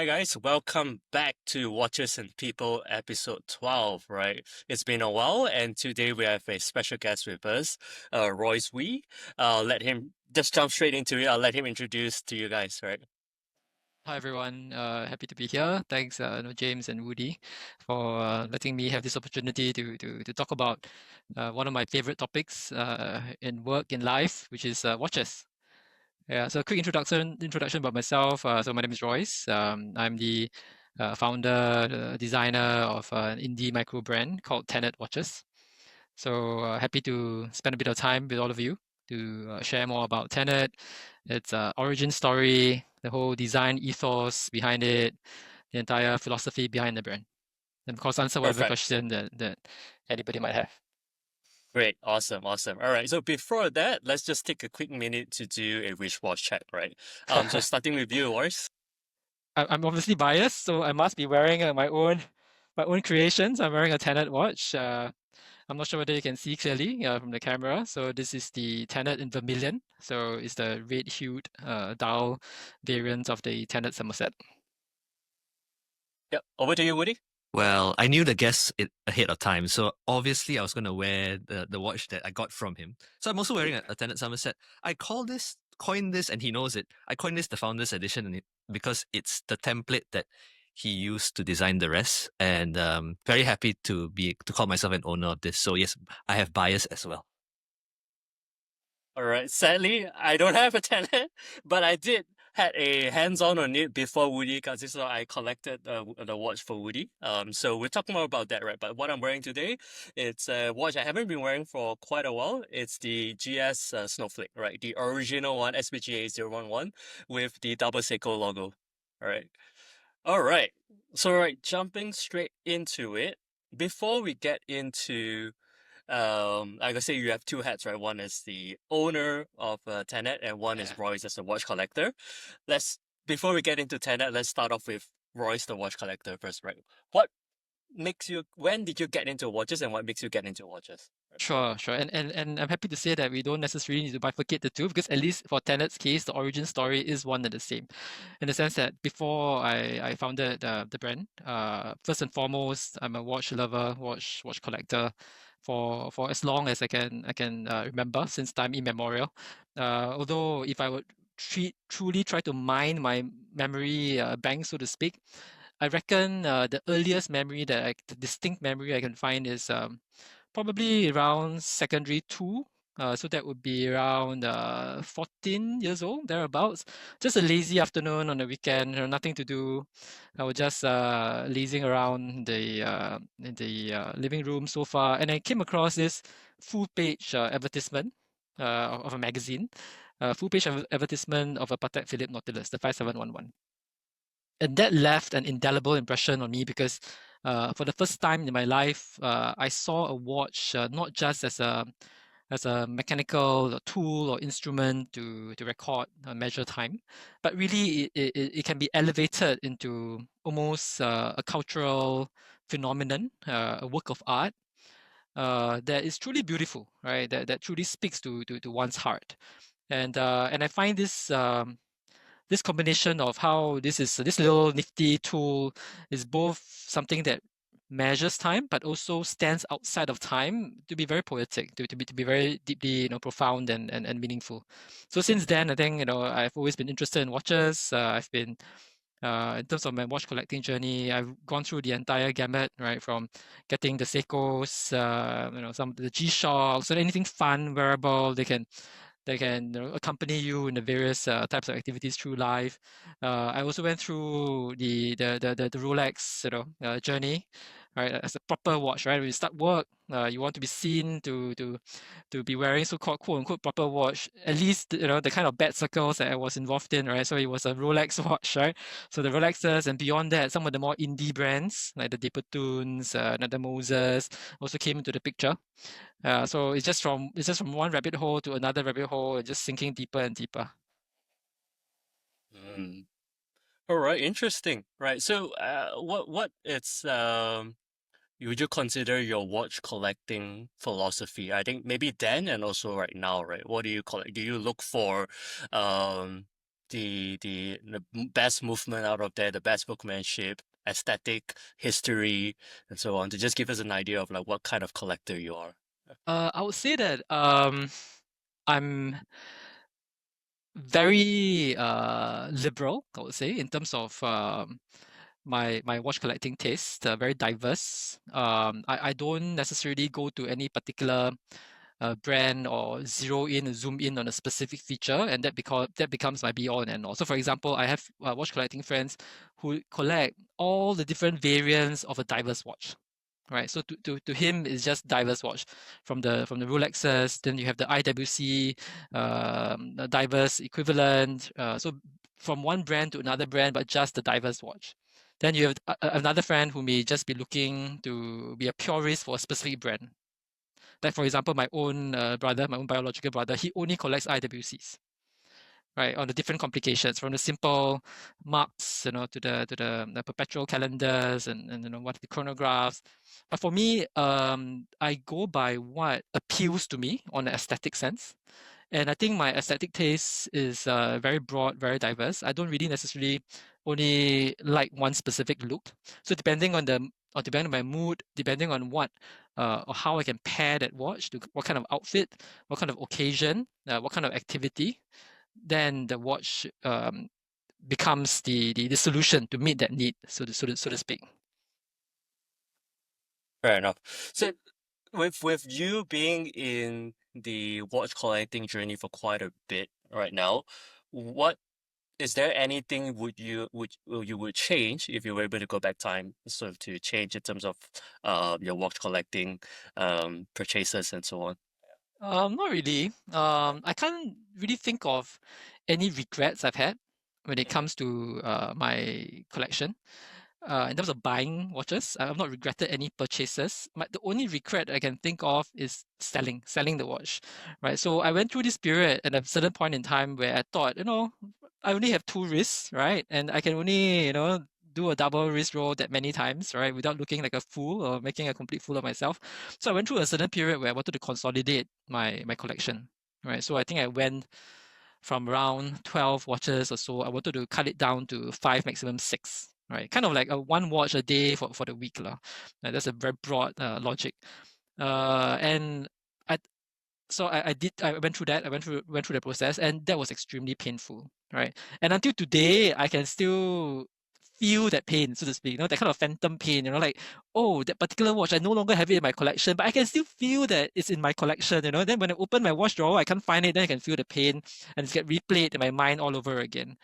Hi guys, welcome back to Watches and People episode 12, right? It's been a while and today we have a special guest with us, Royce Wee. Let him just jump straight into it. I'll let him introduce to you guys, right? Hi everyone, happy to be here. Thanks, James and Woody, for letting me have this opportunity to talk about one of my favorite topics in work in life, which is watches. Yeah, so a quick introduction about myself. So my name is Royce. I'm the founder, designer of an indie micro brand called Tennet Watches. So happy to spend a bit of time with all of you to share more about Tenet, its origin story, the whole design ethos behind it, the entire philosophy behind the brand, and of course answer whatever Perfect. question that anybody might have. Great. Awesome. Awesome. All right. So before that, let's just take a quick minute to do a wristwatch check, right? So starting with you, Royce. I'm obviously biased, so I must be wearing my own creations. I'm wearing a Tenet watch. I'm not sure whether you can see clearly from the camera. So this is the Tenet in vermilion. So it's the red-hued dial variant of the Tenet Somerset. Yep. Over to you, Woody. Well, I knew the guess it ahead of time, so obviously I was going to wear the watch that I got from him. So I'm also wearing a Tennet Somerset. Coined this, and he knows it. I coined this the Founders Edition, because it's the template that he used to design the rest. And very happy to call myself an owner of this. So yes, I have bias as well. All right. Sadly, I don't have a tenant, but I did had a hands-on on it before Woody got this. So I collected the watch for Woody. So we're talking more about that, right? But what I'm wearing today, it's a watch I haven't been wearing for quite a while. It's the GS Snowflake, right? The original one, SBGA 011 with the double Seiko logo. All right. All right. So, right, jumping straight into it. Before we get into like I say, you have two hats, right? One is the owner of Tenet, and one Yeah. is Royce as a watch collector. Let's Before we get into Tenet, let's start off with Royce, the watch collector first, right? What when did you get into watches, and what makes you get into watches? Sure, sure. And I'm happy to say that we don't necessarily need to bifurcate the two because at least for Tenet's case, the origin story is one and the same. In the sense that before I founded the brand, first and foremost, I'm a watch lover, watch collector for as long as I can remember since time immemorial. Although if I would truly try to mine my memory bank, so to speak, I reckon the earliest memory the distinct memory I can find is probably around secondary two. So that would be around 14 years old, thereabouts. Just a lazy afternoon on the weekend, nothing to do. I was just lazing around in the living room sofa, and I came across this full page advertisement of a magazine, full page advertisement of a Patek Philippe Nautilus, the 5711. And that left an indelible impression on me because for the first time in my life, I saw a watch not just as a mechanical tool or instrument to record measure time, but really it can be elevated into almost a cultural phenomenon, a work of art that is truly beautiful, right? That truly speaks to one's heart. And I find this combination of how this little nifty tool is both something that measures time but also stands outside of time to be very poetic, to be very deeply profound and meaningful. So since then I think I've always been interested in watches. I've been in terms of my watch collecting journey, I've gone through the entire gamut, right? From getting the Seikos, some of the G-Shocks, so anything fun, wearable, they can accompany you in the various types of activities through life. I also went through the Rolex journey, right? As a proper watch, right? When you start work, you want to be seen to be wearing so-called quote unquote proper watch. At least the kind of bad circles that I was involved in, right? So it was a Rolex watch, right? So the Rolexes and beyond that, some of the more indie brands like the Depertunes, the Moses also came into the picture. So it's just from one rabbit hole to another rabbit hole, and just sinking deeper and deeper. Mm. All right, interesting. Right. So, what it's would you consider your watch collecting philosophy? I think maybe then and also right now, right? What do you collect? Do you look for, um, the best movement out of there, the best workmanship, aesthetic, history, and so on, to just give us an idea of like what kind of collector you are. I would say that I'm very liberal, I would say, in terms of my watch collecting taste. Very diverse. I don't necessarily go to any particular brand or zero in or zoom in on a specific feature, and that becomes my be all and end all. So, for example, I have watch collecting friends who collect all the different variants of a diverse watch. Right, so to him it's just diverse watch from the Rolexes. Then you have the IWC the diverse equivalent. So from one brand to another brand, but just the diverse watch. Then you have another friend who may just be looking to be a purist for a specific brand. Like for example, my own brother, my own biological brother, he only collects IWCs. Right, on the different complications, from the simple marks, to the perpetual calendars and what the chronographs. But for me, I go by what appeals to me on the aesthetic sense. And I think my aesthetic taste is very broad, very diverse. I don't really necessarily only like one specific look. So depending on my mood, depending on what or how I can pair that watch to what kind of outfit, what kind of occasion, what kind of activity, then the watch becomes the solution to meet that need, so to speak. Fair enough. So with you being in the watch collecting journey for quite a bit right now, what is there anything you would change if you were able to go back time, sort of to change in terms of your watch collecting purchases and so on? Not really. I can't really think of any regrets I've had when it comes to my collection. In terms of buying watches, I've not regretted any purchases. The only regret I can think of is selling the watch, right? So I went through this period at a certain point in time where I thought, I only have two wrists, right? And I can only, do a double wrist roll that many times, right? Without looking like a fool or making a complete fool of myself. So I went through a certain period where I wanted to consolidate my collection, right? So I think I went from around 12 watches or so. I wanted to cut it down to 5, maximum 6, right? Kind of like a one watch a day for the week lah. That's a very broad logic. And I so I went through that. I went through the process, and that was extremely painful, right? And until today, I can still feel that pain, so to speak, that kind of phantom pain, like, oh, that particular watch, I no longer have it in my collection, but I can still feel that it's in my collection, Then when I open my watch drawer, I can't find it, then I can feel the pain, and it's get replayed in my mind all over again.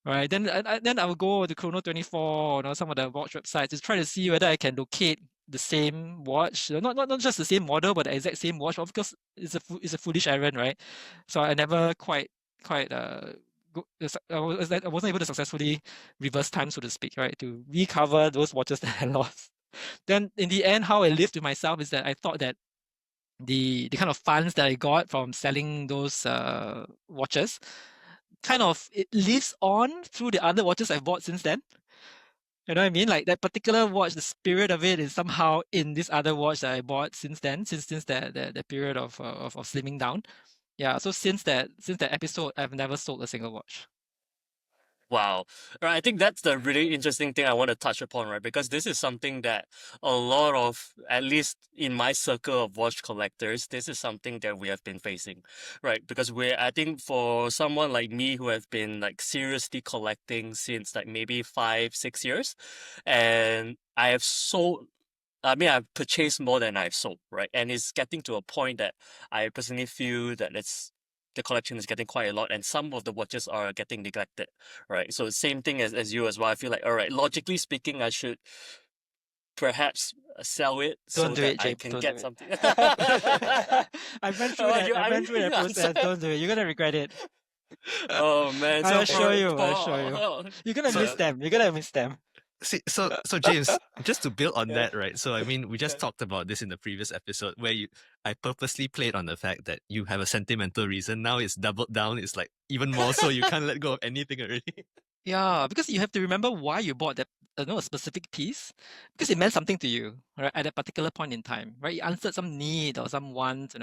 Right, then I will go to Chrono 24, some of the watch websites to try to see whether I can locate the same watch, not just the same model, but the exact same watch. Of course, it's a foolish errand, right? So I never quite I wasn't able to successfully reverse time, so to speak, right, to recover those watches that I lost. Then in the end, how I lived with myself is that I thought that the kind of funds that I got from selling those watches kind of it lives on through the other watches I've bought since then. You know what I mean? Like that particular watch, the spirit of it is somehow in this other watch that I bought since then, since that period of slimming down. Yeah. So since that episode, I've never sold a single watch. Wow. Right. I think that's the really interesting thing I want to touch upon, right? Because this is something that a lot of, at least in my circle of watch collectors, this is something that we have been facing, right? Because I think for someone like me who have been like seriously collecting since like maybe 5, 6 years, and I have sold, I mean, I've purchased more than I've sold, right? And it's getting to a point that I personally feel that the collection is getting quite a lot, and some of the watches are getting neglected, right? So same thing as you as well. I feel like, all right, logically speaking, I should perhaps sell it so Don't do that it, I James. can Don't do get it. something. I went through Oh, that. you, I I went through that you process. answered. Don't do it. You're gonna regret it. Oh man, I so assure you. I assure you. for You're gonna So miss them. You're gonna miss them. see, so James, just to build on yeah. that, right? So I mean, we just talked about this in the previous episode where I purposely played on the fact that you have a sentimental reason. Now it's doubled down. It's like even more so. You can't let go of anything already. Yeah, because you have to remember why you bought that, a specific piece, because it meant something to you, right, at that particular point in time, right? It answered some need or some want,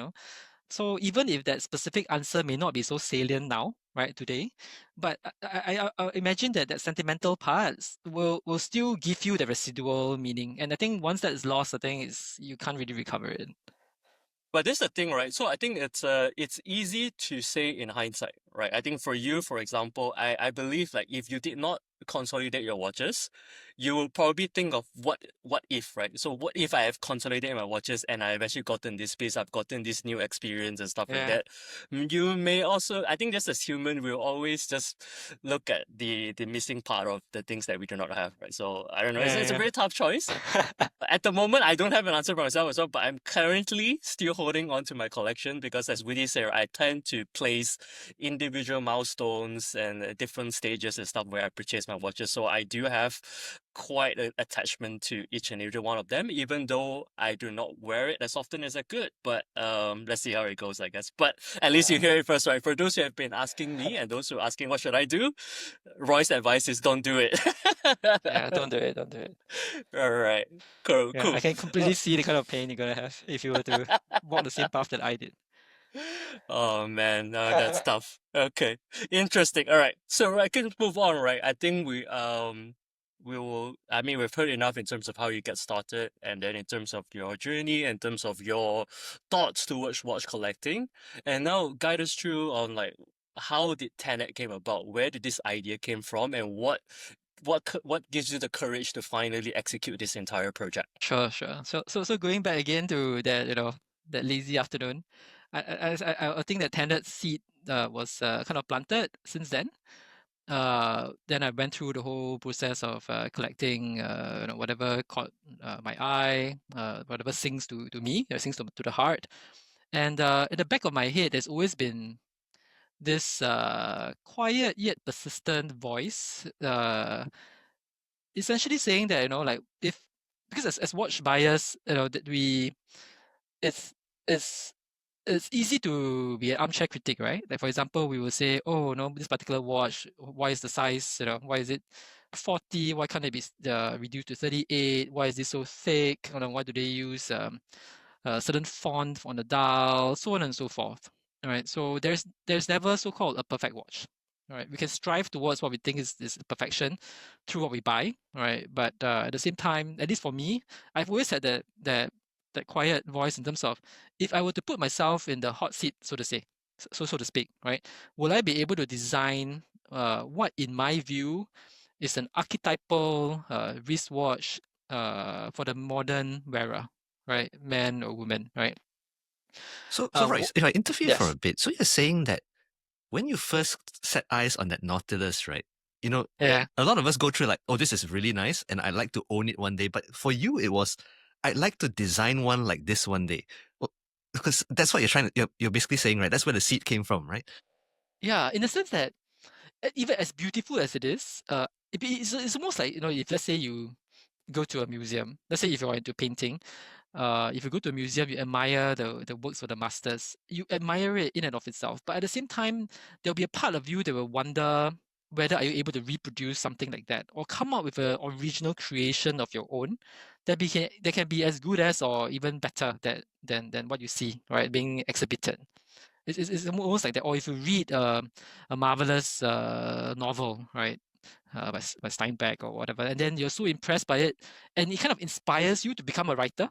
So even if that specific answer may not be so salient now, right, today, but I imagine that sentimental parts will still give you the residual meaning. And I think once that is lost, I think is you can't really recover it. But this is the thing, right? So I think it's easy to say in hindsight, right? I think for you, for example, I believe like if you did not consolidate your watches, you will probably think of what if, right? So what if I have consolidated my watches and I've actually gotten this space, I've gotten this new experience and stuff like Yeah. that. You may also, I think just as human, we'll always just look at the missing part of the things that we do not have, right? So I don't know, it's a Yeah, very tough choice. At the moment, I don't have an answer for myself as well, but I'm currently still holding on to my collection because, as Woody said, I tend to place individual milestones and different stages and stuff where I purchase my watches. So I do have quite an attachment to each and every one of them, even though I do not wear it as often as I could. But let's see how it goes, I guess. But at least you hear it first, right? For those who have been asking me and those who are asking what should I do, Roy's advice is don't do it. yeah, don't do it, don't do it. All right. Cool, Yeah, I cool. can completely see the kind of pain you're gonna have if you were to walk the same path that I did. Oh man, no, that's tough. Okay, interesting. All right, so I can move on, right? I think we will. I mean, we've heard enough in terms of how you get started, and then in terms of your journey, in terms of your thoughts towards watch collecting, and now guide us through on like how did Tennet came about? Where did this idea came from, and what gives you the courage to finally execute this entire project? Sure, sure. So going back again to that, that lazy afternoon, I think that Tennet seed was kind of planted since then. Then I went through the whole process of collecting, whatever caught my eye, whatever sings to me, sings to the heart. And in the back of my head, there's always been this quiet yet persistent voice, essentially saying that, like if because as watch buyers, that it's it's it's easy to be an armchair critic, right? Like for example, we will say, oh no, this particular watch, why is the size, why is it 40? Why can't it be reduced to 38? Why is this so thick? Why do they use a certain font on the dial, so on and so forth. All right. So there's never so-called a perfect watch. All right. We can strive towards what we think is perfection through what we buy. All right. But at the same time, at least for me, I've always had that quiet voice in terms of if I were to put myself in the hot seat, so to say, so to speak, right? Will I be able to design what, in my view, is an archetypal wristwatch for the modern wearer, right? Man or woman, right? So Uh, Royce, if I interview for yes. a bit, so you're saying that when you first set eyes on that Nautilus, right? Yeah. A lot of us go through like, oh, this is really nice, and I'd like to own it one day. But for you, it was, I'd like to design one like this one day. Well, because that's what you're basically saying, right? That's where the seed came from, right? Yeah. In the sense that even as beautiful as it is, it's almost like, if let's say you go to a museum, let's say if you're into painting, if you go to a museum, you admire the works of the masters. You admire it in and of itself. But at the same time, there'll be a part of you that will wonder whether are you able to reproduce something like that or come up with an original creation of your own that can be as good as or even better than what you see, right, being exhibited. It's almost like that. Or if you read a marvelous novel, right, by Steinbeck or whatever, and then you're so impressed by it, and it kind of inspires you to become a writer.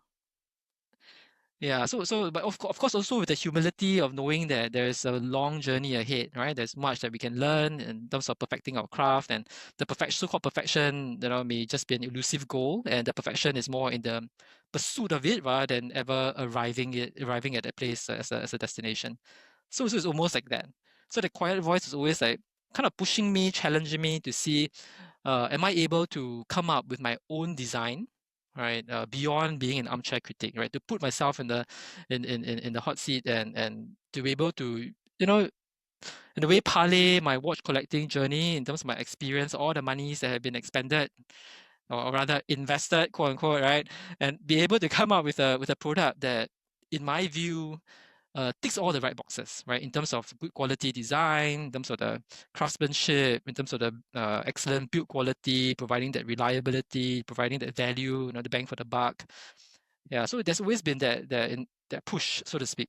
Yeah, but of course, also with the humility of knowing that there's a long journey ahead, right? There's much that we can learn in terms of perfecting our craft, and the so-called perfection, may just be an elusive goal, and the perfection is more in the pursuit of it rather than ever arriving at that place as a destination. So it's almost like that. So the quiet voice is always like kind of pushing me, challenging me to see, am I able to come up with my own design, right? Beyond being an armchair critic, right? To put myself in the hot seat and to be able to, in a way, parlay my watch collecting journey in terms of my experience, all the monies that have been expended, or rather invested, quote unquote, right? And be able to come up with a product that, in my view, ticks all the right boxes, right? In terms of good quality design, in terms of the craftsmanship, in terms of the excellent build quality, providing that reliability, providing that value, the bang for the buck. Yeah, so there's always been that push, so to speak.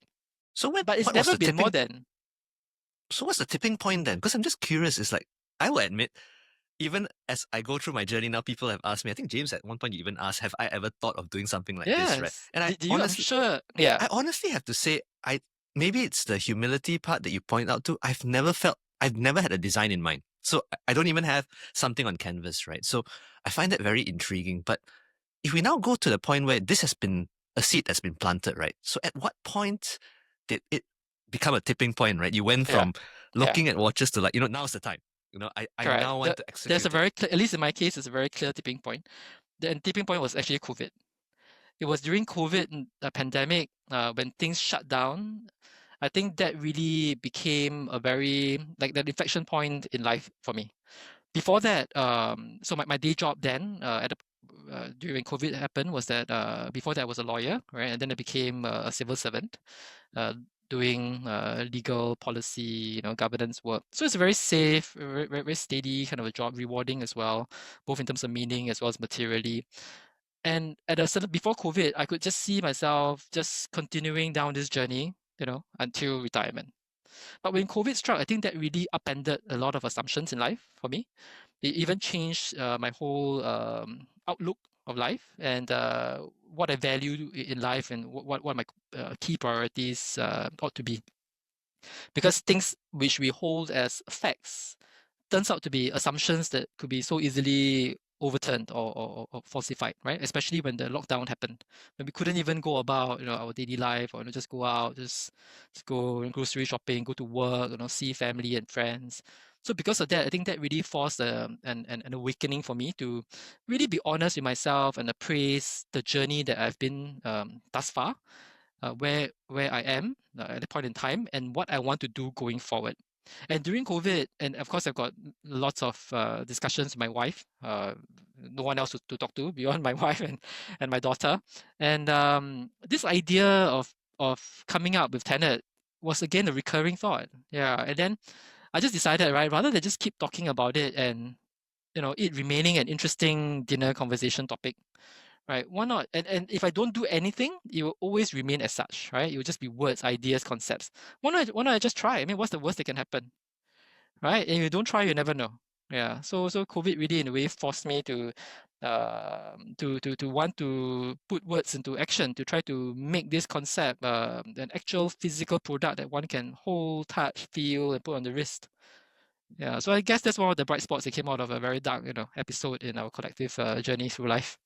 So But it's what was never the been more tipping? than. So what's the tipping point then? Because I'm just curious. It's like I will admit, even as I go through my journey now, people have asked me. I think James at one point even asked, "Have I ever thought of doing something like this?" Right? Yes. And Do you? I'm sure. Yeah. I honestly have to say, maybe it's the humility part that you point out to. I've never had a design in mind, so I don't even have something on canvas, right? So I find that very intriguing. But if we now go to the point where this has been a seed that's been planted, right? So at what point did it become a tipping point, right? You went Yeah. from Yeah. looking at watches to like, now's the time. I Correct. now want to There's a execute it. very clear, at least in my case, it's a very clear tipping point. The tipping point was actually COVID. It was during COVID, pandemic, when things shut down. I think that really became a very like that inflection point in life for me. Before that, so my day job then during COVID happened was that before that I was a lawyer, right? And then I became a civil servant, uh, doing legal policy, governance work. So it's a very safe, very, very, very steady kind of a job, rewarding as well, both in terms of meaning as well as materially. And at a certain before COVID, I could just see myself just continuing down this journey, until retirement. But when COVID struck, I think that really upended a lot of assumptions in life for me. It even changed my whole outlook of life and what I value in life and what my key priorities ought to be. Because things which we hold as facts turns out to be assumptions that could be so easily overturned or falsified, right? Especially when the lockdown happened, when we couldn't even go about, our daily life, or just go out, just go grocery shopping, go to work, see family and friends. So because of that, I think that really forced an awakening for me to really be honest with myself and appraise the journey that I've been thus far, where I am at the point in time, and what I want to do going forward. And during COVID, and of course, I've got lots of discussions with my wife. No one else to talk to beyond my wife and my daughter. And this idea of coming up with Tennet was again a recurring thought. Yeah, and then I just decided, right, rather than just keep talking about it and it remaining an interesting dinner conversation topic, right? Why not? And if I don't do anything, it will always remain as such, right? It will just be words, ideas, concepts. Why not I just try? I mean, what's the worst that can happen, right? And if you don't try, you never know. Yeah. So COVID really in a way forced me to want to put words into action to try to make this concept an actual physical product that one can hold, touch, feel, and put on the wrist. Yeah. So I guess that's one of the bright spots that came out of a very dark, episode in our collective journey through life.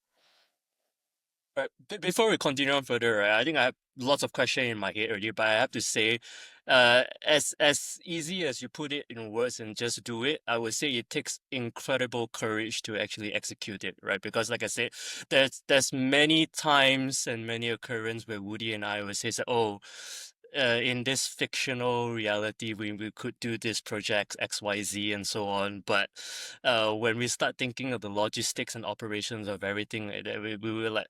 Right. Before we continue on further, right, I think I have lots of questions in my head already, but I have to say, as easy as you put it in words and just do it, I would say it takes incredible courage to actually execute it, right? Because like I said, there's many times and many occurrences where Woody and I would say, oh, in this fictional reality, we could do this project XYZ and so on. But when we start thinking of the logistics and operations of everything like that, we were like,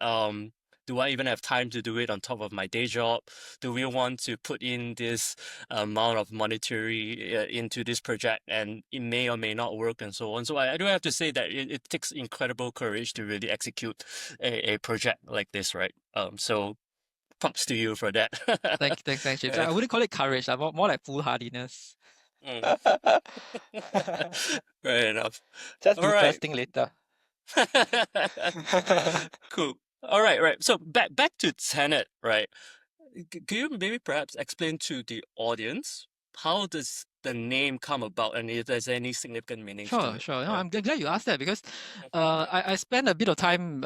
do I even have time to do it on top of my day job? Do we want to put in this amount of monetary into this project, and it may or may not work and so on? So I do have to say that it takes incredible courage to really execute a project like this, right? So props to you for that. Thanks, James. Yeah. I wouldn't call it courage. More like foolhardiness. Mm. Fair enough. Just All do right. first thing later. Cool. All right, right. So back to Tenet, right? Could you maybe perhaps explain to the audience how does the name come about and if there's any significant meanings to Sure, it? sure. No, Right. I'm glad you asked that because I spent a bit of time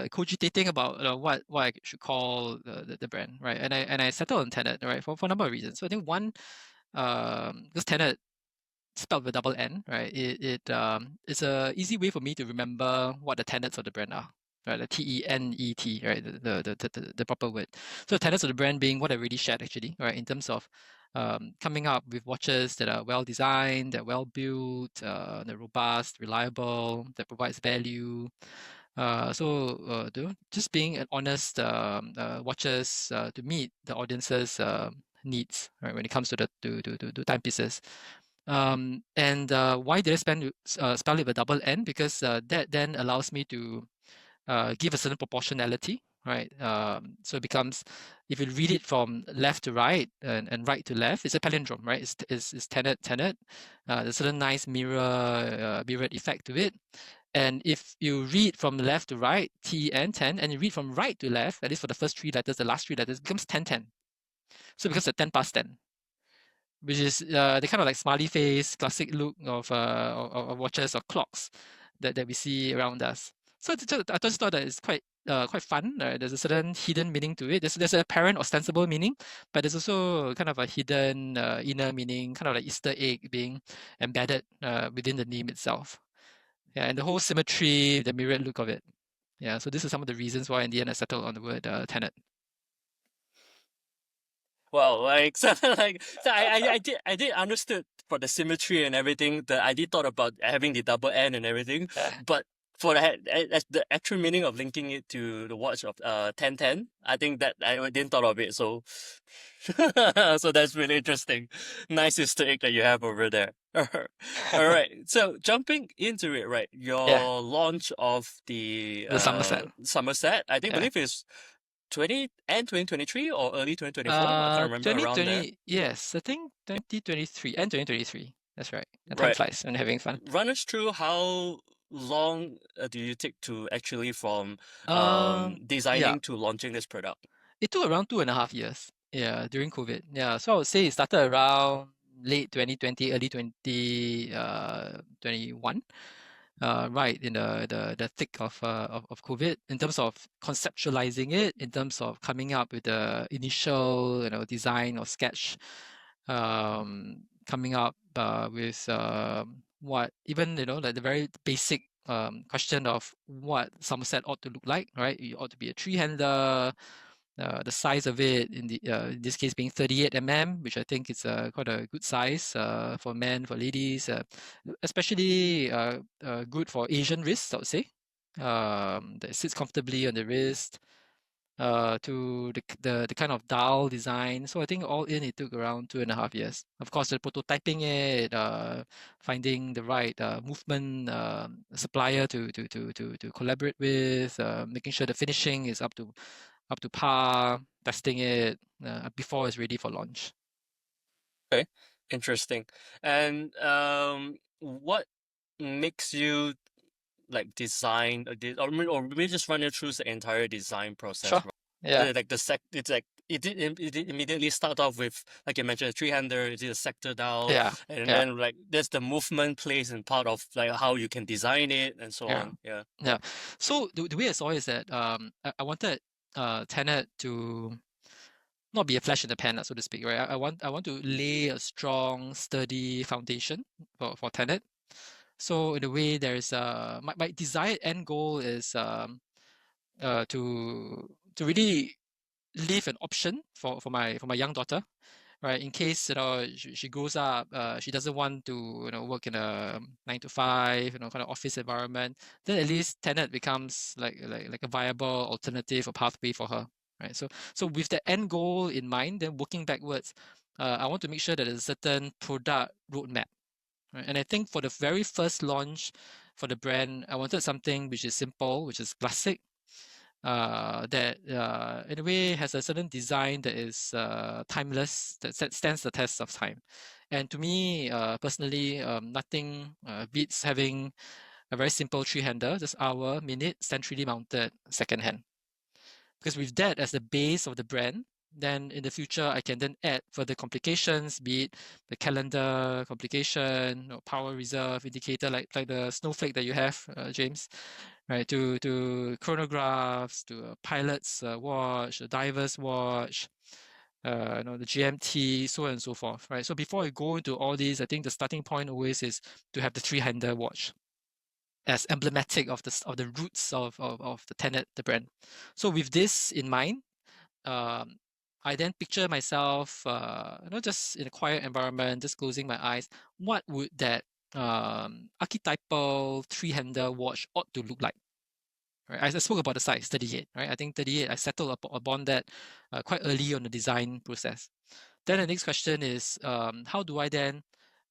cogitating about what I should call the brand, right? And I settled on Tenet, right, for a number of reasons. So I think one, because Tenet spelled with double N, right? It's a easy way for me to remember what the tenets of the brand are. Right, the TENET, right, the proper word. So the tenets of the brand being what I really shared actually, right, in terms of coming up with watches that are well designed, that are well built, they're robust, reliable, that provides value. Just being an honest watches to meet the audience's needs, right, when it comes to the to timepieces. And why did I spell it with double N? Because that then allows me to give a certain proportionality right? So it becomes, if you read it from left to right and right to left, it's a palindrome, right? It's Tennet, Tennet. There's a certain nice mirrored effect to it. And if you read from left to right, T and 10, and you read from right to left, that is for the first three letters, the last three letters, it becomes 10, 10. So it becomes a 10 past 10, which is the kind of like smiley face, classic look of watches or clocks that we see around us. So I just thought that it's quite fun. There's a certain hidden meaning to it. There's a apparent ostensible meaning, but there's also kind of a hidden inner meaning, kind of like Easter egg being embedded within the name itself. Yeah, and the whole symmetry, the mirrored look of it. Yeah, so this is some of the reasons why in the end I settled on the word Tennet. Well, like so, so I did understood for the symmetry and everything that I did thought about having the double N and everything, but for the actual meaning of linking it to the watch of 1010, I think that I didn't thought of it. So so that's really interesting. Nice Easter egg that you have over there. All right. So jumping into it, right? Yeah, Your launch of the the Somerset. Somerset, I think Yeah. believe is 2023 or early 2024. I can't remember around there. 2020, yes, I think 2023 and 2023. That's right. The time Right. flies when having fun. Run us through how long do you take to actually from Yeah, designing to launching this product? it took around 2.5 years. Yeah, during COVID. Yeah, so I would say it started around late 2020, early 2021. Right in the thick of COVID, in terms of conceptualizing it, in terms of coming up with the initial design or sketch, coming up with what even like the very basic question of what Somerset ought to look like, right? It ought to be a three-hander. The size of it in this case being 38 which I think is quite a good size for men, for ladies, especially good for Asian wrists, I would say. That sits comfortably on the wrist. To the kind of dial design. So I think all in it took around 2.5 years. Of course, the prototyping it, finding the right movement supplier to collaborate with, making sure the finishing is up to par, testing it before it's ready for launch. Okay, interesting. And what makes you like design or maybe just run you through the entire design process, Sure. Yeah. right? Like it's like it did immediately start off with, like you mentioned, a three-hander, it is a sector dial, Yeah. and Yeah. then like there's the movement plays in part of like how you can design it and so Yeah. on. Yeah. Yeah. So the way I saw it is that I wanted Tennet to not be a flash in the pan, so to speak, right? I want to lay a strong, sturdy foundation for Tennet. So in a way, there's my desired end goal is to really leave an option for my young daughter, right? In case she grows up, she doesn't want to work in a 9 to 5 kind of office environment. Then at least Tenet becomes like a viable alternative or pathway for her, right? So with the end goal in mind, then working backwards, I want to make sure that there's a certain product roadmap. Right? And I think for the very first launch for the brand, I wanted something which is simple, which is classic, that in a way has a certain design that is timeless, that stands the test of time. And to me, personally, nothing beats having a very simple three-hander, just hour, minute, centrally mounted second hand. Because with that as the base of the brand, then in the future I can then add further complications, be it the calendar complication, power reserve indicator, like the snowflake that you have, James, right? To chronographs, to a pilot's watch, a diver's watch, the GMT, so on and so forth, right? So before I go into all these, I think the starting point always is to have the three-hander watch as emblematic of the roots of the Tennet, the brand. So with this in mind, I then picture myself, not just in a quiet environment, just closing my eyes. What would that archetypal three-hander watch ought to look like? Right? I spoke about the size, 38. Right? I think 38. I settled upon that quite early on the design process. Then the next question is, how do I then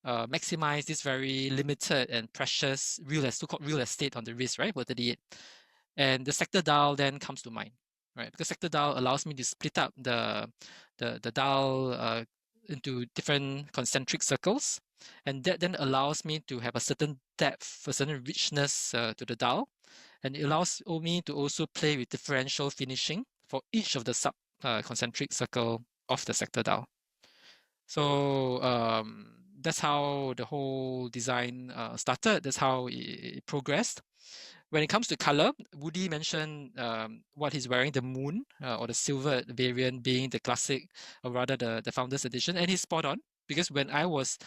maximize this very limited and precious so-called real estate on the wrist, right? For 38. And the sector dial then comes to mind. right? Because sector dial allows me to split up the dial into different concentric circles, and that then allows me to have a certain depth, a certain richness to the dial, and it allows me to also play with differential finishing for each of the sub concentric circle of the sector dial. So that's how the whole design started. That's how it progressed. When it comes to color, Woody mentioned what he's wearing, the moon or the silver variant being the classic, or rather the founder's edition, and he's spot on, because when I was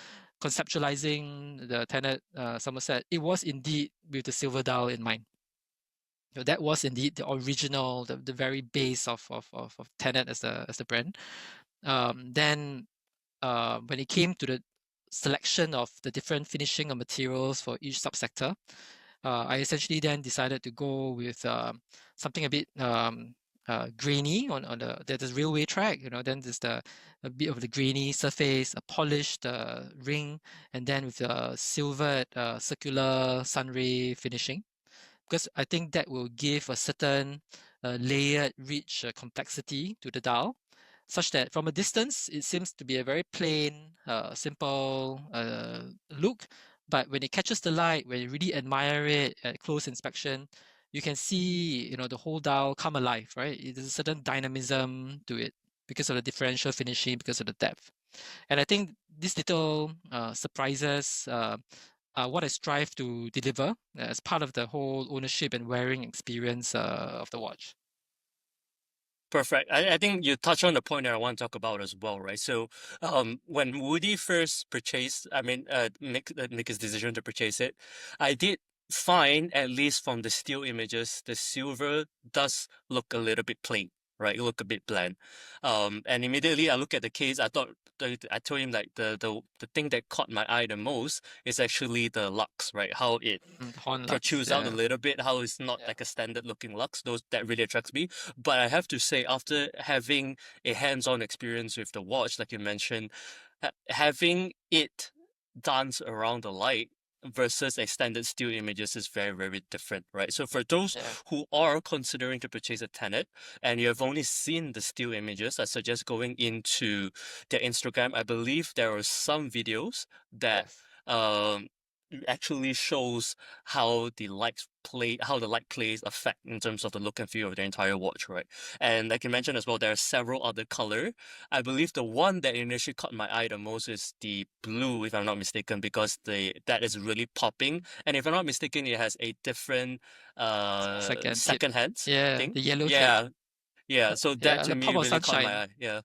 conceptualizing the Tennet Somerset, it was indeed with the silver dial in mind. So that was indeed the original, the very base of Tennet as the brand. Then when it came to the selection of the different finishing of materials for each subsector, I essentially then decided to go with something a bit grainy on the railway track. Then there's a bit of the grainy surface, a polished ring, and then with the silvered circular sunray finishing, because I think that will give a certain layered, rich complexity to the dial, such that from a distance it seems to be a very plain, simple look. But when it catches the light, when you really admire it at close inspection, you can see, the whole dial come alive, right? There's a certain dynamism to it because of the differential finishing, because of the depth. And I think these little surprises are what I strive to deliver as part of the whole ownership and wearing experience of the watch. Perfect. I think you touched on the point that I want to talk about as well, right? So, when Woody first purchased, make his decision to purchase it, I did find, at least from the still images, the silver does look a little bit plain, right? It look a bit bland. And immediately I look at the case, I told him like the thing that caught my eye the most is actually the lux, right? How it The horn lux, protrudes out a little bit, how it's not Yeah. like a standard looking lux. Those that really attracts me. But I have to say, after having a hands-on experience with the watch, like you mentioned, having it dance around the light versus a standard still images is very, very different, right? So for those Yeah. who are considering to purchase a Tennet and you have only seen the still images, I suggest going into their Instagram. I believe there are some videos that Yes. actually shows how the light plays effect in terms of the look and feel of the entire watch, right? And like you mentioned as well, there are several other color. I believe the one that initially caught my eye the most is the blue, if I'm not mistaken, because that is really popping. And if I'm not mistaken, it has a different Second tip. second hand Yeah, thing. the yellow tip. Yeah. So that Yeah, to the me pop of really caught my sunshine. eye. Yeah.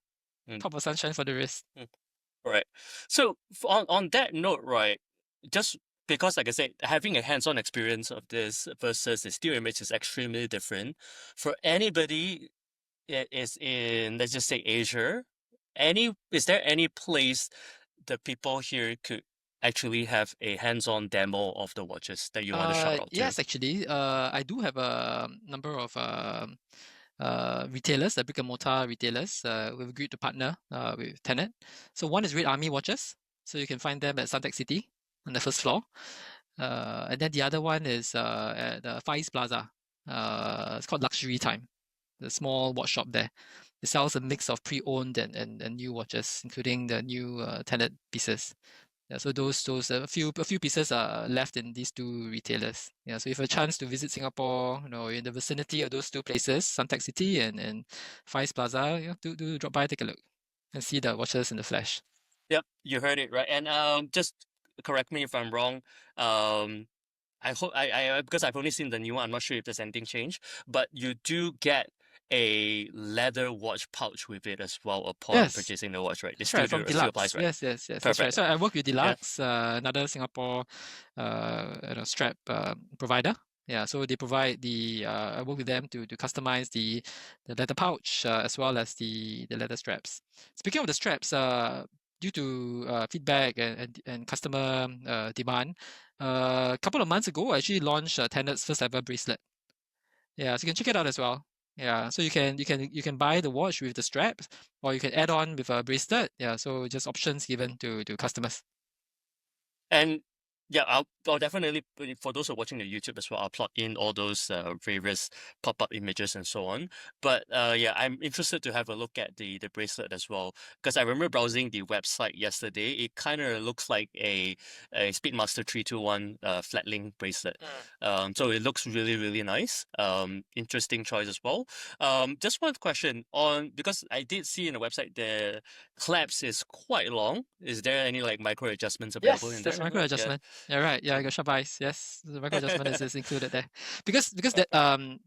Mm. Pop of sunshine for the wrist. Right. So on that note, right, just because like I said, having a hands-on experience of this versus the still image is extremely different. For anybody that is in, let's just say, Asia, is there any place that people here could actually have a hands-on demo of the watches that you want to shout out to? Yes, actually, I do have a number of retailers, the brick-and-mortar retailers. We've agreed to partner with Tennet. So one is Red Army Watches. So you can find them at Suntec City on the first floor. And then the other one is at Far East Plaza. It's called Luxury Time, the small watch shop there. It sells a mix of pre-owned and new watches, including the new Tennet pieces. Yeah, so those a few pieces are left in these two retailers. Yeah, so if you have a chance to visit Singapore, in the vicinity of those two places, Suntec City and Far East Plaza, do drop by, take a look, and see the watches in the flesh. Yep, you heard it right. And just correct me if I'm wrong. I hope I because I've only seen the new one. I'm not sure if there's anything changed, but you do get a leather watch pouch with it as well upon Yes, purchasing the watch, right? It that's right, from still Deluxe. applies, right? Yes, that's right. Perfect. So I work with Yeah. Deluxe, another Singapore, strap provider. Yeah, so they provide I work with them to customize the leather pouch as well as the leather straps. Speaking of the straps, due to feedback and customer demand, a couple of months ago, I actually launched Tennet's first ever bracelet. Yeah, so you can check it out as well. Yeah, so you can buy the watch with the straps, or you can add on with a bracelet. Yeah, so just options given to customers. And Yeah, I'll definitely for those who are watching the YouTube as well, I'll plot in all those various pop-up images and so on. But yeah, I'm interested to have a look at the bracelet as well because I remember browsing the website yesterday. It kind of looks like a Speedmaster 321 flat link bracelet. So it looks really really nice. Interesting choice as well. Just one question on because I did see in the website the clamps is quite long. Is there any like micro adjustments available Yes, in there's there a as micro well? Yeah. adjustment. Yeah, right. Yeah, I got sharp eyes. Yes, the micro adjustment is included there. Because that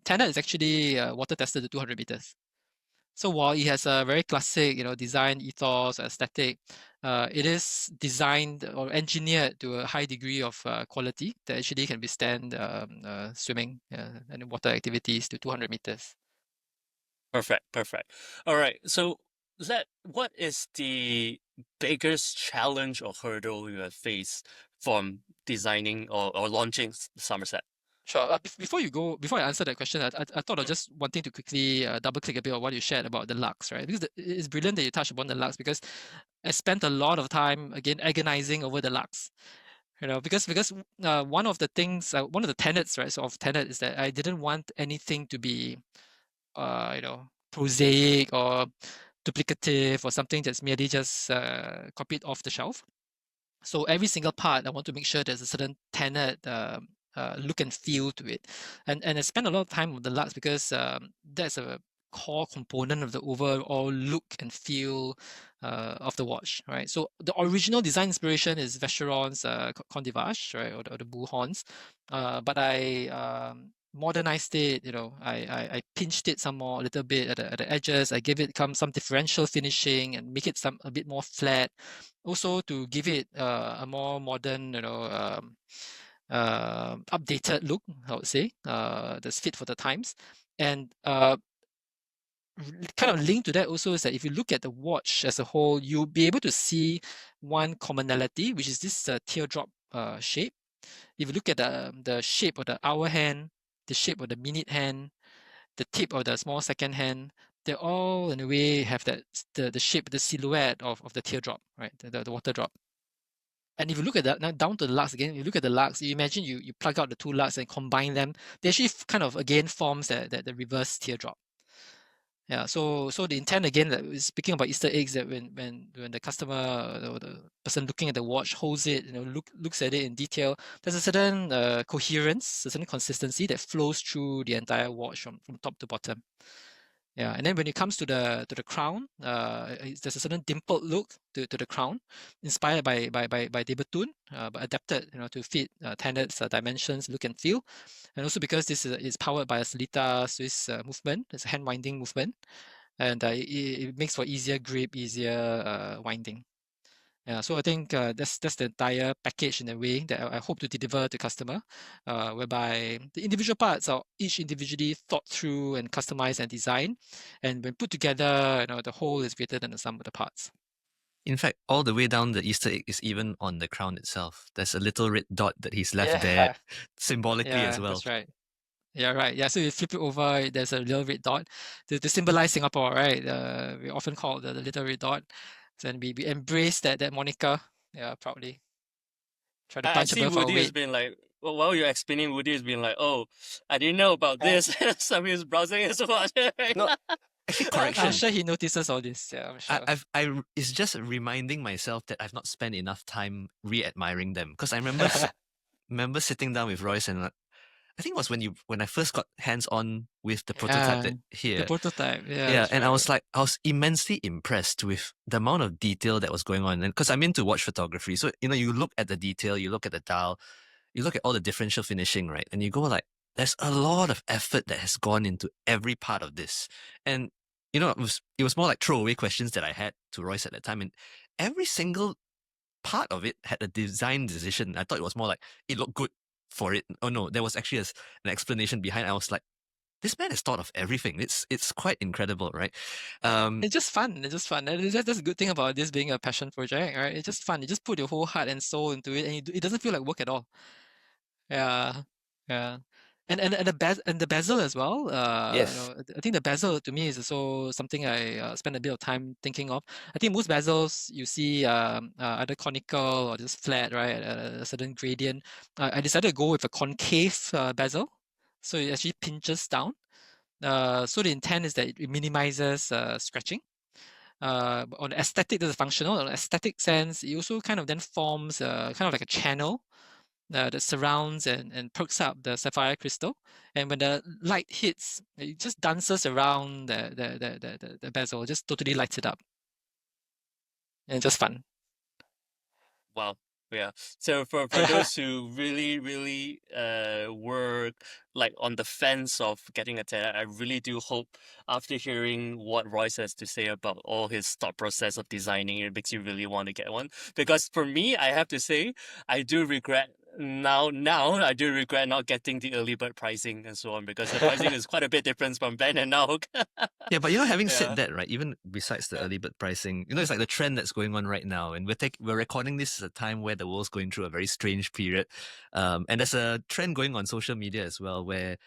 Tennet is actually water tested to 200 meters. So while it has a very classic, design ethos, aesthetic, it is designed or engineered to a high degree of quality that actually can withstand swimming and water activities to 200 meters. Perfect, perfect. All right. So what is the biggest challenge or hurdle you have faced from designing or launching Somerset? Sure. Before I answer that question, I thought of just wanting to quickly double click a bit on what you shared about the lux, right? Because it's brilliant that you touched upon the lux because I spent a lot of time again agonizing over the lux. Because one of the things, one of the tenets, right, so of tenet is that I didn't want anything to be, prosaic or duplicative or something that's merely just copied off the shelf. So every single part, I want to make sure there's a certain tenet look and feel to it, and I spend a lot of time with the lux because that's a core component of the overall look and feel of the watch, right? So the original design inspiration is Vacheron's Conde Vache, right, or the bull horns, but I modernized it. I pinched it some more a little bit at the edges. I gave it some differential finishing and make it a bit more flat, also to give it a more modern, updated look, I would say, that's fit for the times. And kind of linked to that also is that if you look at the watch as a whole, you'll be able to see one commonality, which is this teardrop shape. If you look at the shape of the hour hand, the shape of the minute hand, the tip of the small second hand, they all in a way have the shape, the silhouette of the teardrop, right? The water drop. And if you look at that, now down to the lux again, you look at the lux, you imagine you plug out the two lux and combine them, they actually kind of again forms that the reverse teardrop. Yeah, so the intent again, that is speaking about Easter eggs, that when the customer or the person looking at the watch holds it, looks at it in detail, there's a certain coherence, a certain consistency that flows through the entire watch from top to bottom. Yeah, and then when it comes to the crown, there's a certain dimpled look to the crown, inspired by de Bethune, but adapted, to fit Tennet's dimensions, look and feel, and also because this is powered by a Solita Swiss movement. It's a hand winding movement, and it makes for easier grip, easier winding. Yeah, so I think that's the entire package in a way that I hope to deliver to customer, whereby the individual parts are each individually thought through and customized and designed, and when put together, the whole is greater than the sum of the parts. In fact, all the way down, the Easter egg is even on the crown itself. There's a little red dot that he's left there Yeah, symbolically as yeah, well. that's right. Yeah, right. Yeah, so you flip it over, there's a little red dot to symbolize Singapore, right? We often call it the little red dot. So, and we embrace that moniker, yeah, proudly. Try to I punch see above our Woody has weight. been like, well, while you're explaining, Woody has been like, oh, I didn't know about this. So he was browsing his watch. Right? No, actually, I'm correction. sure he notices all this. Yeah, I'm sure. It's just reminding myself that I've not spent enough time re-admiring them, because I remember sitting down with Royce, and I think it was when I first got hands on with the prototype Yeah, that the here. prototype. Yeah, Yeah, that's and I right. was immensely impressed with the amount of detail that was going on. And because I'm into watch photography, so you look at the detail, you look at the dial, you look at all the differential finishing, right? And you go like, there's a lot of effort that has gone into every part of this. And it was more like throwaway questions that I had to Royce at that time, and every single part of it had a design decision. I thought it was more like it looked good for it. Oh no, there was actually an explanation behind. I was like, this man has thought of everything. It's quite incredible, right? It's just fun. It's just fun. And that's the good thing about this being a passion project, right? It's just fun. You just put your whole heart and soul into it, and it doesn't feel like work at all. Yeah, yeah. and the bezel as well. Yes. I think the bezel to me is also something I spend a bit of time thinking of. I think most bezels you see either conical or just flat, right, at a certain gradient. I decided to go with a concave bezel, so it actually pinches down. So the intent is that it minimizes scratching. On the aesthetic, there's a functional. On the aesthetic sense, it also kind of then forms kind of like a channel that surrounds and perks up the sapphire crystal. And when the light hits, it just dances around the bezel, just totally lights it up. And it's just fun. Wow. Yeah. So for those who really were like on the fence of getting a Tennet, I really do hope after hearing what Royce has to say about all his thought process of designing, it makes you really want to get one. Because for me, I have to say, I do regret now I do regret not getting the early bird pricing and so on, because the pricing is quite a bit different from then and now. Yeah, but having Yeah. said that, right, even besides the early bird pricing, it's like the trend that's going on right now, and we're recording this at a time where the world's going through a very strange period, and there's a trend going on social media as well, where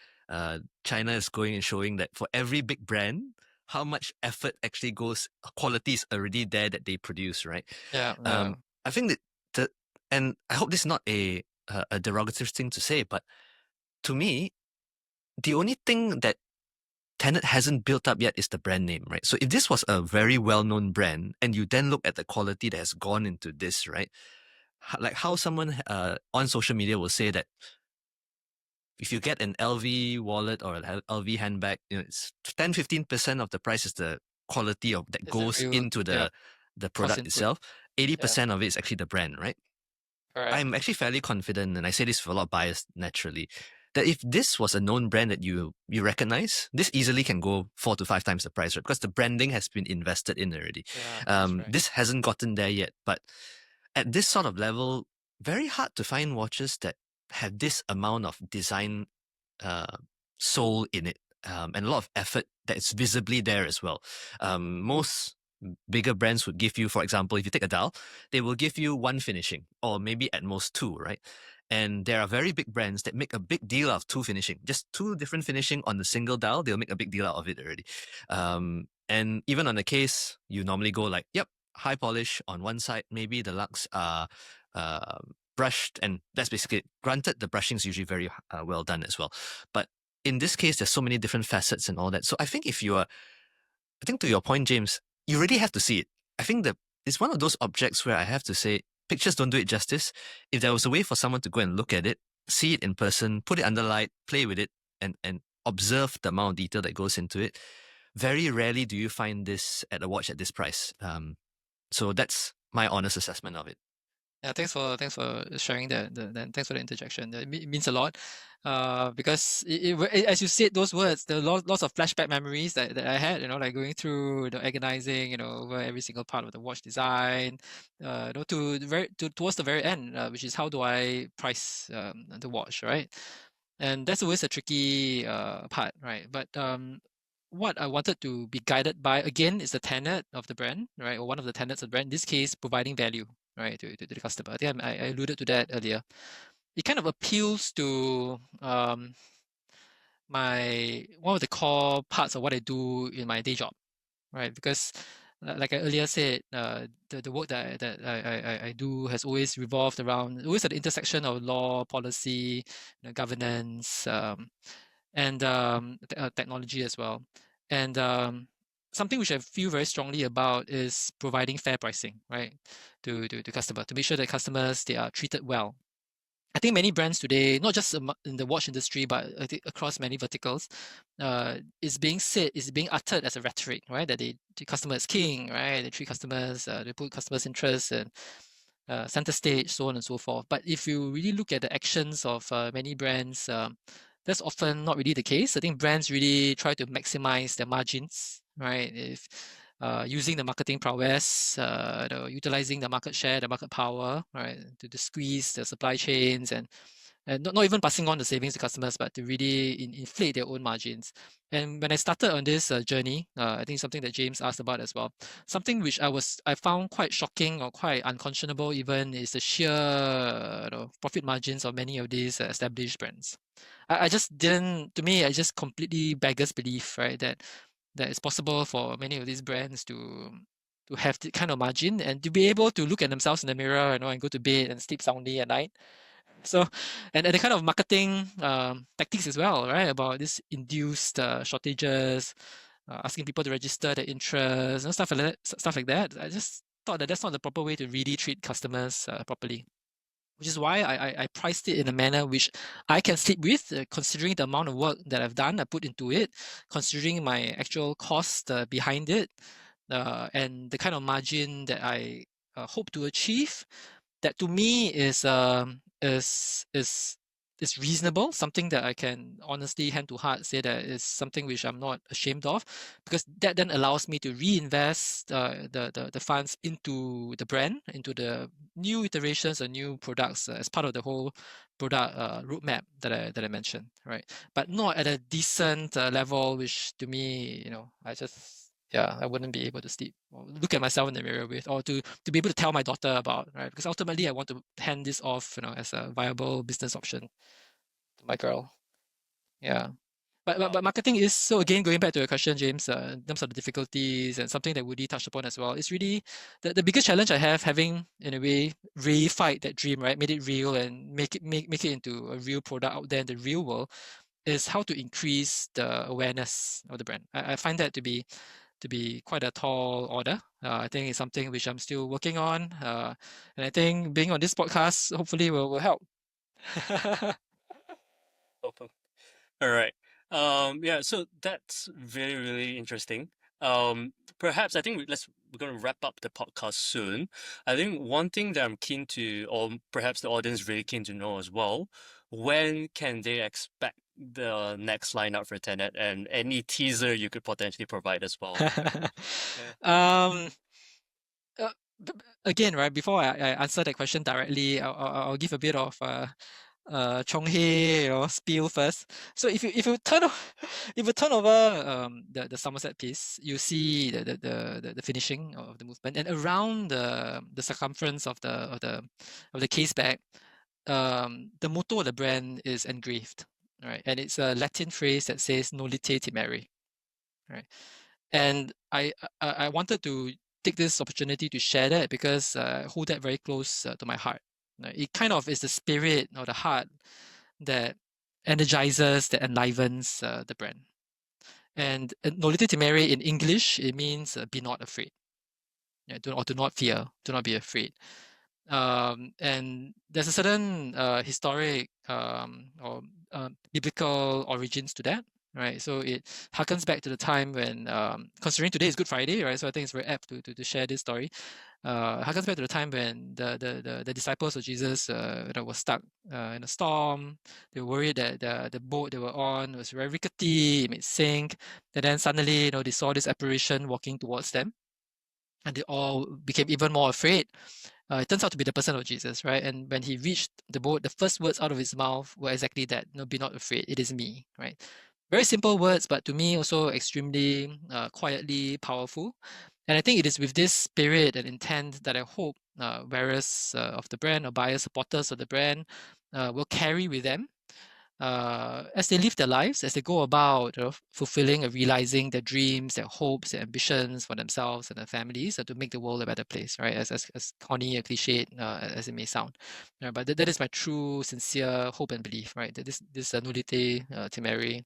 China is going and showing that for every big brand, how much effort actually goes, quality is already there that they produce, right? Yeah. I think that and I hope this is not a derogative thing to say, but to me, the only thing that Tennet hasn't built up yet is the brand name, right? So if this was a very well-known brand and you then look at the quality that has gone into this, right? Like how someone on social media will say that if you get an LV wallet or an LV handbag, it's 10-15% of the price is the quality of that It's a goes real, into yeah, the cost product input. itself. Yeah, 80% of it is actually the brand, right? correct. I'm actually fairly confident, and I say this with a lot of bias naturally, that if this was a known brand that you recognize, this easily can go 4 to 5 times the price, right? Because the branding has been invested in already. Yeah, that's right. This hasn't gotten there yet, but at this sort of level, very hard to find watches that have this amount of design uh, soul in it, and a lot of effort that is visibly there as well. Most bigger brands would give you, for example, if you take a dial, they will give you one finishing or maybe at most two, right? And there are very big brands that make a big deal out of two finishing, just two different finishing on the single dial. They'll make a big deal out of it already. And even on the case, you normally go like, yep, high polish on one side, maybe the lux are brushed, and that's basically it. Granted, the brushing is usually very well done as well, but in this case, there's so many different facets and all that. So I think I think to your point, James, you really have to see it. I think that it's one of those objects where I have to say pictures don't do it justice. If there was a way for someone to go and look at it, see it in person, put it under light, play with it, and observe the amount of detail that goes into it, very rarely do you find this at a watch at this price. So that's my honest assessment of it. Yeah, thanks for sharing that. Thanks for the interjection. It means a lot, because as you said those words, there are lots of flashback memories that I had. Like going through, agonizing, over every single part of the watch design, towards the very end, which is how do I price the watch, right? And that's always a tricky part, right? But what I wanted to be guided by again is the tenet of the brand, right? Or one of the tenets of the brand. In this case, providing value, right, to the customer. I think I alluded to that earlier. It kind of appeals to one of the core parts of what I do in my day job, right? Because like I earlier said, the work that I do has always revolved around, always at the intersection of law, policy, governance, and technology as well. And something which I feel very strongly about is providing fair pricing, right, to customer, to make sure that customers, they are treated well. I think many brands today, not just in the watch industry, but I think across many verticals, is being uttered as a rhetoric, right? That the customer is king, right? They treat customers, they put customers' interests and center stage, so on and so forth. But if you really look at the actions of many brands, that's often not really the case. I think brands really try to maximize their margins, right? If using the marketing prowess, utilizing the market share, the market power, right, to squeeze the supply chains and not even passing on the savings to customers, but to really inflate their own margins. And when I started on this journey, I think something that James asked about as well, something which I found quite shocking or quite unconscionable even, is the sheer profit margins of many of these established brands. I just didn't. To me, I just completely beggars belief, right? That it's possible for many of these brands to have the kind of margin and to be able to look at themselves in the mirror, and go to bed and sleep soundly at night. So, and the kind of marketing tactics as well, right? About this induced shortages, asking people to register their interest and stuff like that. Stuff like that. I just thought that that's not the proper way to really treat customers properly. Which is why I priced it in a manner which I can sleep with, considering the amount of work that I've done, I put into it, considering my actual cost behind it, and the kind of margin that I hope to achieve. That to me is reasonable, something that I can honestly hand to heart say that is something which I'm not ashamed of, because that then allows me to reinvest the funds into the brand, into the new iterations and new products as part of the whole product roadmap that I mentioned, right? But not at a decent level, which to me, I wouldn't be able to sleep or look at myself in the mirror with, or to be able to tell my daughter about, right? Because ultimately I want to hand this off, as a viable business option to my girl. Yeah. But marketing is, so again, going back to your question, James, in terms of the difficulties and something that Woody touched upon as well, it's really the biggest challenge I have, having in a way reified that dream, right? Made it real and make it into a real product out there in the real world, is how to increase the awareness of the brand. I find that to be quite a tall order. I think it's something which I'm still working on, and I think being on this podcast hopefully will help. Open. All right. Yeah, so that's really, really interesting. Perhaps I think we're gonna wrap up the podcast soon. I think one thing that I'm keen to, or perhaps the audience is really keen to know as well, when can they expect the next lineup for Tenet, and any teaser you could potentially provide as well. um, uh, Again, right, before I answer that question directly, I'll give a bit of Chong Hei, spiel first. So if you turn over the Somerset piece, you see the finishing of the movement, and around the circumference of the case back, the motto of the brand is engraved, right? And it's a Latin phrase that says "Nolite timere," right? And I wanted to take this opportunity to share that, because I hold that very close to my heart. Right? It kind of is the spirit or the heart that energizes, that enlivens the brand. And "Nolite timere" in English, it means be not afraid. Yeah, do not fear, do not be afraid. And there's a certain historic or biblical origins to that, right? So it harkens back to the time when, considering today is Good Friday, right? So I think it's very apt to share this story. Harkens back to the time when the disciples of Jesus were stuck in a storm. They were worried that the boat they were on was very rickety, it may sink. And then suddenly, they saw this apparition walking towards them, and they all became even more afraid. It turns out to be the person of Jesus, right? And when he reached the boat, the first words out of his mouth were exactly that: "No, be not afraid. It is me." Right? Very simple words, but to me also extremely quietly powerful. And I think it is with this spirit and intent that I hope wearers of the brand, or buyers, supporters of the brand, will carry with them as they live their lives, as they go about fulfilling and realizing their dreams, their hopes, their ambitions for themselves and their families, to make the world a better place, right? As corny or cliched as it may sound. But that is my true, sincere hope and belief, right? That this Nolite timere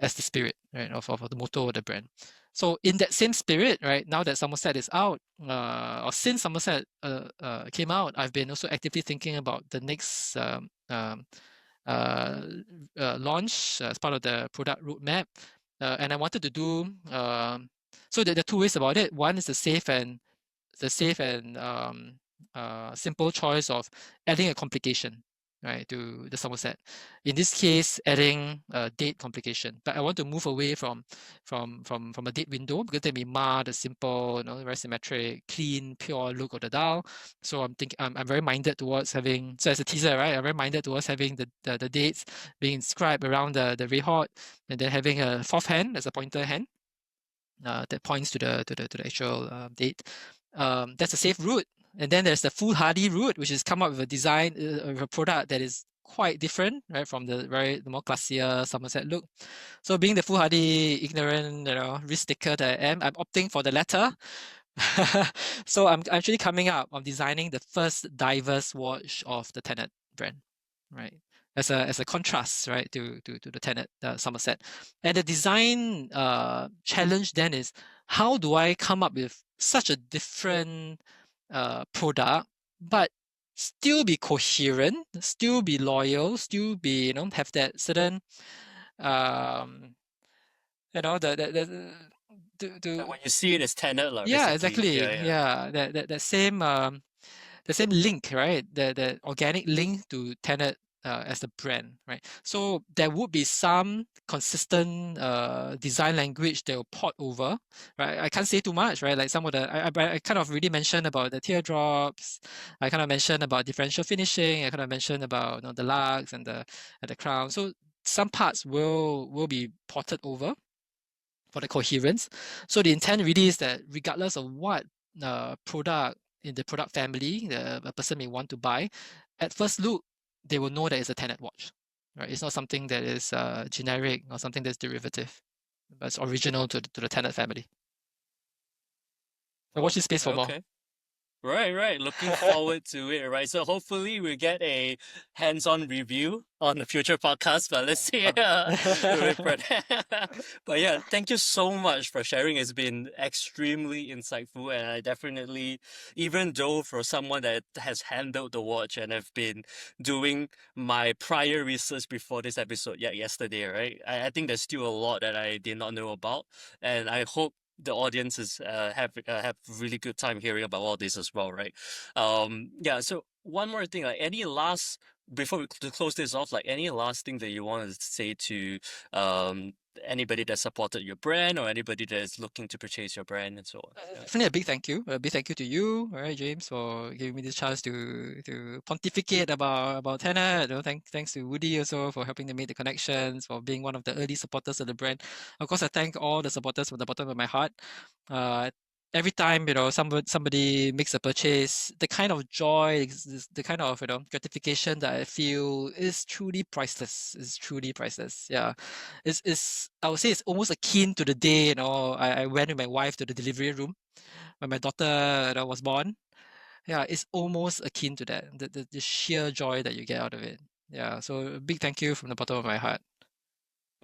as the spirit, right, of the motto of the brand. So in that same spirit, right, now that Somerset is out, or since Somerset came out, I've been also actively thinking about the next launch as part of the product roadmap. And I wanted to do, so there are two ways about it. One is the safe and simple choice of adding a complication, right, to the Somerset. In this case, adding a date complication. But I want to move away from a date window, because they may mar the simple, very symmetric, clean, pure look of the dial. So I'm very minded towards having, so as a teaser, right, I'm very minded towards having the dates being inscribed around the rehaut, and then having a fourth hand as a pointer hand that points to the actual date. That's a safe route. And then there's the foolhardy route, which is come up with a design of a product that is quite different, right, from the more classier Somerset look. So being the foolhardy, ignorant, risk taker that I am, I'm opting for the latter. So I'm actually coming up on designing the first diverse watch of the Tennet brand, right? As a contrast, right, to the Tennet Somerset. And the design challenge then is, how do I come up with such a different product, but still be coherent, still be loyal, still be, have that certain um the When you see it as Tennet, like, yeah, basically. exactly. Yeah, yeah. Yeah, that same the same link, right? The organic link to Tenet as the brand, right? So there would be some consistent design language that will port over, right? I can't say too much, right? Like some of the I kind of really mentioned about the teardrops. I kind of mentioned about differential finishing. I kind of mentioned about the lugs and the crown. So some parts will be ported over for the coherence. So the intent really is that regardless of what product in the product family a person may want to buy, at first look, they will know that it's a Tennet watch. Right? It's not something that is generic or something that's derivative, but it's original to the Tennet family. So watch this space for more. Okay. Right. Looking forward to it, right? So hopefully we get a hands-on review on the future podcast, but let's see. But yeah, thank you so much for sharing. It's been extremely insightful, and I definitely, even though for someone that has handled the watch and have been doing my prior research before this episode, yesterday, right? I think there's still a lot that I did not know about, and I hope the audiences have really good time hearing about all this as well, right? Yeah. So one more thing, like any last before to close this off, like any last thing that you want to say to um anybody that supported your brand or anybody that is looking to purchase your brand and so on. Yeah. Definitely a big thank you. A big thank you to you, all right, James, for giving me this chance to pontificate about Tennet. Thanks to Woody also for helping to make the connections, for being one of the early supporters of the brand. Of course, I thank all the supporters from the bottom of my heart. Every time somebody makes a purchase, the kind of joy, the kind of gratification that I feel is truly priceless. Is truly priceless. Yeah, it's I would say it's almost akin to the day I went with my wife to the delivery room when my daughter was born. Yeah, it's almost akin to that. The sheer joy that you get out of it. Yeah, so a big thank you from the bottom of my heart.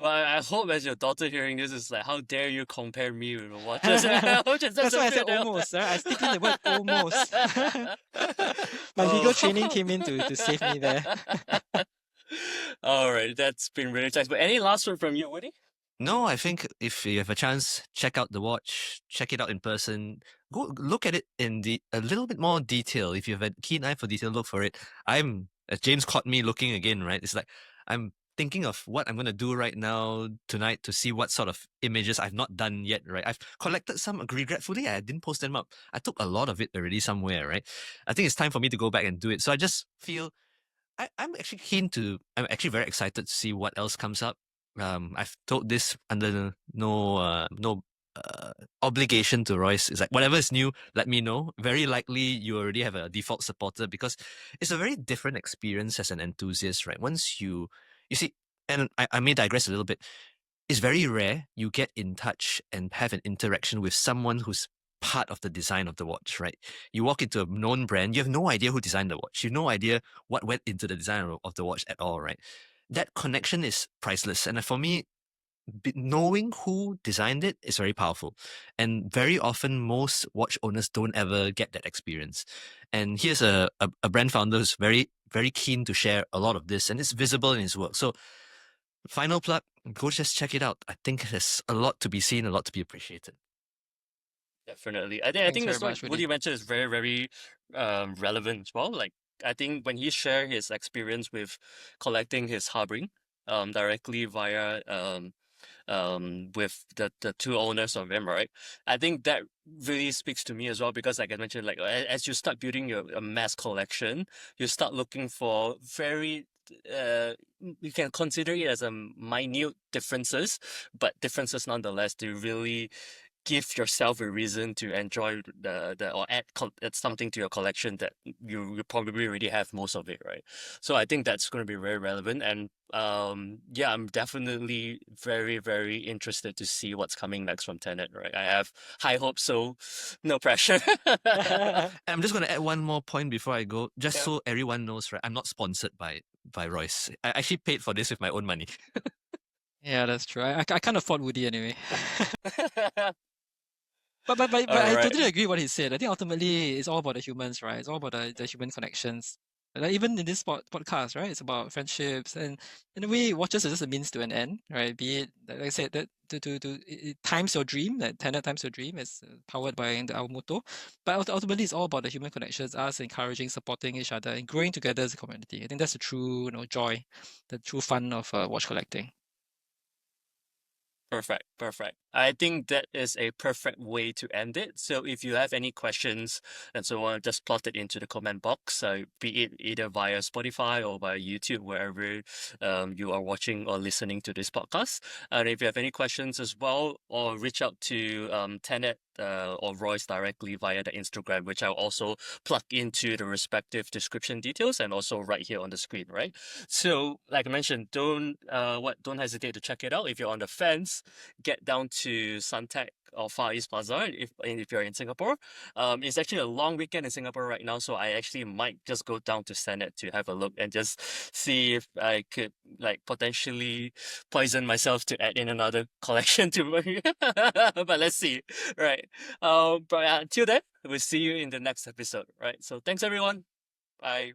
Well, I hope as your daughter hearing this is like, how dare you compare me with a watches? Which is That's such why a I said bit almost. I stick in the word almost. My legal training came in to save me there. All right, that's been really nice. But any last word from you, Woody? No, I think if you have a chance, check out the watch, check it out in person. Go look at it in a little bit more detail. If you have a keen eye for detail, look for it. As James caught me looking again, right? It's like I'm thinking of what I'm gonna do right now tonight to see what sort of images I've not done yet, right? I've collected some. Regretfully, I didn't post them up. I took a lot of it already somewhere, right? I think it's time for me to go back and do it. So I just feel I'm actually keen to. I'm actually very excited to see what else comes up. I've told this under no obligation to Royce. It's like whatever is new, let me know. Very likely you already have a default supporter because it's a very different experience as an enthusiast, right? Once you see, and I may digress a little bit. It's very rare you get in touch and have an interaction with someone who's part of the design of the watch, right? You walk into a known brand, you have no idea who designed the watch. You have no idea what went into the design of the watch at all, right? That connection is priceless. And for me, knowing who designed it is very powerful. And very often, most watch owners don't ever get that experience. And here's a brand founder who's very, very keen to share a lot of this, and it's visible in his work. So, final plug, go just check it out. I think there's a lot to be seen, a lot to be appreciated. Definitely. I Thanks think very that's what much, Woody. Woody mentioned is very, very relevant as well. Like I think when he shared his experience with collecting his harbing directly via with the two owners of him, right? I think that really speaks to me as well because like I mentioned, like as you start building your a mass collection, you start looking for very you can consider it as a minute differences, but differences nonetheless to really give yourself a reason to enjoy the or add something to your collection that you probably already have most of it, right? So I think that's going to be very relevant, and yeah, I'm definitely very, very interested to see what's coming next from Tenet, right? I have high hopes, so no pressure. And I'm just going to add one more point before I go, just Yeah. so everyone knows, right? I'm not sponsored by Royce. I actually paid for this with my own money. Yeah, that's true. I can't afford Woody anyway. But All I right. totally agree what he said. I think ultimately it's all about the humans, right? It's all about the human connections. Like even in this podcast, right? It's about friendships, and in a way, watches are just a means to an end, right? Be it like I said, that it times your dream, that Tenet times your dream is powered by our motto. But ultimately, it's all about the human connections, us encouraging, supporting each other, and growing together as a community. I think that's the true, joy, the true fun of watch collecting. Perfect, perfect. I think that is a perfect way to end it. So if you have any questions and so on, just plot it into the comment box. Be it either via Spotify or via YouTube, wherever you are watching or listening to this podcast. And if you have any questions as well, or reach out to Tenet or Royce directly via the Instagram, which I'll also plug into the respective description details and also right here on the screen, right? So, like I mentioned, don't hesitate to check it out. If you're on the fence, get down to Suntec or Far East Plaza if you're in Singapore. It's actually a long weekend in Singapore right now, so I actually might just go down to Senate to have a look and just see if I could like potentially poison myself to add in another collection to my but let's see. Right. But until then, we'll see you in the next episode. Right. So thanks everyone. Bye.